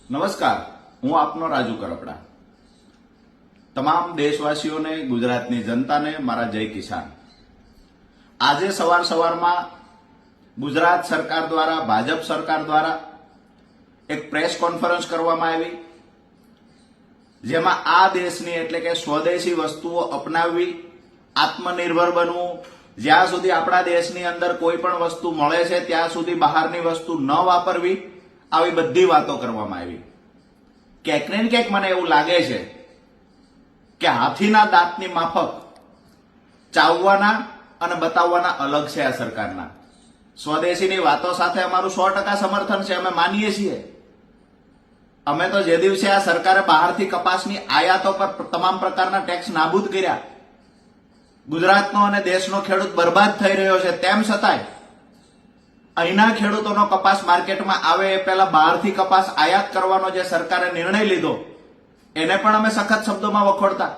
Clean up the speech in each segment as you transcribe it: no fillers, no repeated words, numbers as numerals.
નમસ્કાર, હું આપનો રાજુ કરપડા। તમામ દેશવાસીઓને, ગુજરાતની જનતાને મારા જય કિસાન। આજે સવારમાં ગુજરાત સરકાર દ્વારા, ભાજપ સરકાર દ્વારા એક પ્રેસ કોન્ફરન્સ કરવામાં આવી, જેમાં આ દેશની એટલે કે સ્વદેશી વસ્તુઓ અપનાવવી, આત્મનિર્ભર બનવું, જ્યાં સુધી આપણા દેશની અંદર કોઈ પણ વસ્તુ મળે છે ત્યાં સુધી બહારની વસ્તુ ન વાપરવી, આવી બધી વાતો કરવામાં આવી। ક્યાંક ને ક્યાંક મને એવું લાગે છે કે હાથીના દાંતની માફક ચાવવાના અને બતાવવાના અલગ છે આ સરકારના। સ્વદેશીની વાતો સાથે અમારું 100% સમર્થન છે, અમે માનીએ છીએ। અમે તો જે દિવસે આ સરકારે બહારથી કપાસની આયાતો પર તમામ પ્રકારના ટેક્સ નાબૂદ કર્યા, ગુજરાતનો અને દેશનો ખેડૂત બરબાદ થઈ રહ્યો છે, તેમ છતાંય અહીંના ખેડૂતોનો કપાસ માર્કેટમાં આવે એ પહેલા બહારથી કપાસ આયાત કરવાનો જે સરકારે નિર્ણય લીધો એને પણ અમે સખત શબ્દોમાં વખોડતા।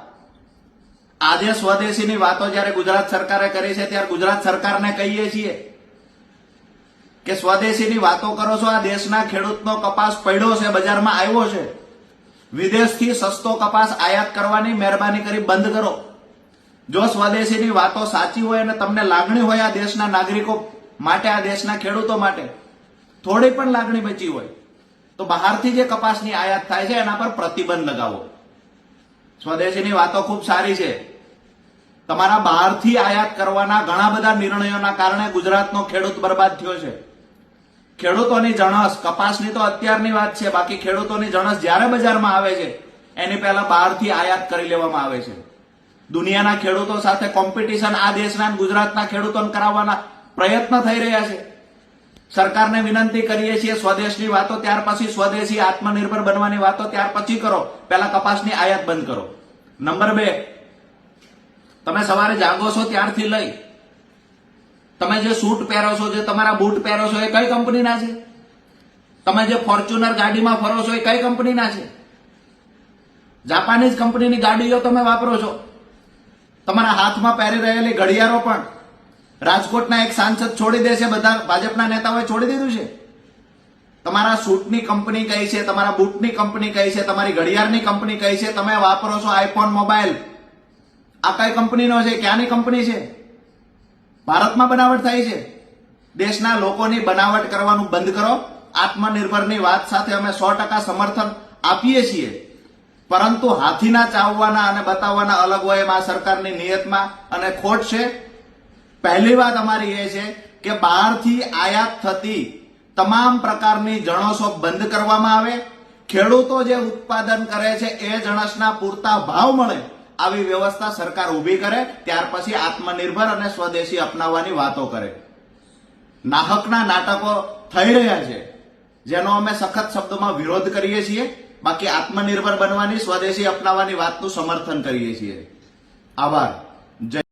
આજે સ્વદેશીની વાતો જ્યારે ગુજરાત સરકારે કરી છે ત્યારે ગુજરાત સરકારને કહીએ છીએ કે સ્વદેશીની વાતો કરો છો, આ દેશના ખેડૂતનો કપાસ પડ્યો છે, બજારમાં આવ્યો છે, વિદેશથી સસ્તો કપાસ આયાત કરવાની મહેરબાની કરી બંધ કરો। જો સ્વદેશીની વાતો સાચી હોય અને તમને લાગણી હોય આ દેશના નાગરિકો માટે, આ દેશના ખેડૂતો માટે થોડી પણ લાગણી બચી હોય તો બહારથી જે કપાસની આયાત થાય છે એના પર પ્રતિબંધ લગાવો। સ્વદેશીની વાતો ખૂબ સારી છે, તમારા બહારથી આયાત કરવાના ઘણા બધા નિર્ણયોના કારણે ગુજરાતનો ખેડૂત બરબાદ થયો છે। ખેડૂતોની જણસ, કપાસની તો અત્યારની વાત છે, બાકી ખેડૂતોની જણસ જ્યારે બજારમાં આવે છે એની પહેલા બહારથી આયાત કરી લેવામાં આવે છે। દુનિયાના ખેડૂતો સાથે કોમ્પિટિશન આ દેશના ગુજરાતના ખેડૂતોને કરાવવાના પ્રયત્ન થઈ રહ્યા છે। સરકારને વિનંતી કરીએ છીએ, સ્વદેશની વાતો ત્યાર પછી, સ્વદેશી આત્મનિર્ભર બનવાની વાતો ત્યાર પછી કરો, પહેલા કપાસની આયાત બંધ કરો। નંબર 2, તમે સવારે જાગો છો ત્યારથી લઈ તમે જે સૂટ પહેરો છો, જે તમારા બૂટ પહેરો છો, એ કઈ કંપનીના છે? તમે જે ફોર્ચ્યુનર ગાડીમાં ફરો છો એ કઈ કંપનીના છે? જાપાનીઝ કંપનીની ગાડીઓ તમે વાપરો છો। તમારા હાથમાં પહેરી રહેલી ઘડિયાળો પણ રાજકોટના એક સાંસદ છોડી દે છે, બધા ભાજપના નેતાઓએ છોડી દીધું છે। તમારા સૂટની કંપની કઈ છે, તમારા બૂટની કંપની કઈ છે, તમારી ઘડિયાળની કંપની કઈ છે? તમે વાપરો છો આઈફોન મોબાઈલ, આ કઈ કંપનીનો છે? ક્યાંની કંપની છે? ભારતમાં બનાવટ થાય છે। દેશના લોકોની બનાવટ કરવાનું બંધ કરો। આત્મનિર્ભરની વાત સાથે અમે 100% સમર્થન આપીએ છીએ, પરંતુ હાથીના ચાવવાના અને બતાવવાના અલગ હોય એમાં સરકારની નિયતમાં અને ખોટ છે। પહેલી વાત અમારી એ છે કે બહારથી આયાત થતી તમામ પ્રકારની જણસો બંધ કરવામાં આવે, ખેડૂતો જે ઉત્પાદન કરે છે એ જણસના પૂરતા ભાવ મળે આવી વ્યવસ્થા સરકાર ઊભી કરે, ત્યાર પછી આત્મનિર્ભર અને સ્વદેશી અપનાવવાની વાતો કરે। નાહકના નાટકો થઈ રહ્યા છે જેનો અમે સખત શબ્દોમાં વિરોધ કરીએ છીએ, બાકી આત્મનિર્ભર બનવાની, સ્વદેશી અપનાવવાની વાતનું સમર્થન કરીએ છીએ। આભાર। જય